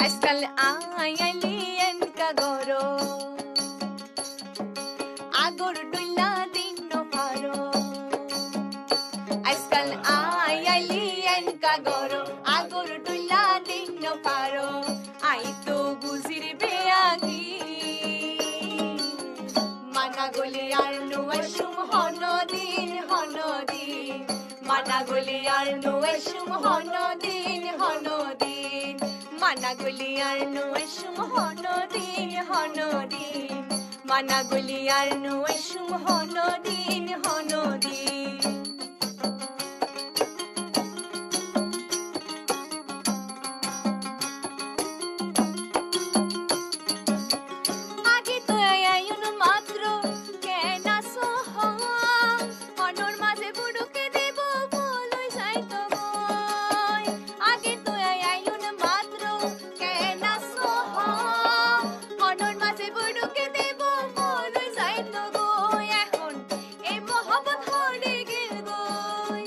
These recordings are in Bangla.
আজকাল আয়ালিয়েন কাগরো আগর ডুইলা দিন পারো আজকাল আয়ালিয়েন কাগরো আগর ডুইলা দিন পারো আই তো বুঝির বেয়াগি মানা গলি আর নুয়াসুম হনদিন মানা গলি আর নুয়াসুম হনদিন মানা গলি আর নুয়াসুম হনদিন মানা গলি আর নুয়াসুম হনদিন আগে তো আয়ুন মাত্র কেন সহ অনর মাঝে বুড়ুকে দেব বলই যাইতো গয় আগে তো আয়ুন মাত্র কেন সহ অনর মাঝে বুড়ুকে দেব বলই যাইতো গয় এখন এই মহব্বত হড়ে গেল গয়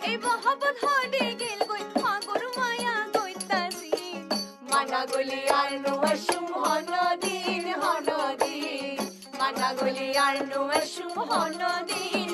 এই মহব্বত হড়ে গেল গয় মাগর মায়া গইতাছি মানা গলি আর নুয়াসুম হনদিন মানা গলি আর নুয়াসুম হনদিন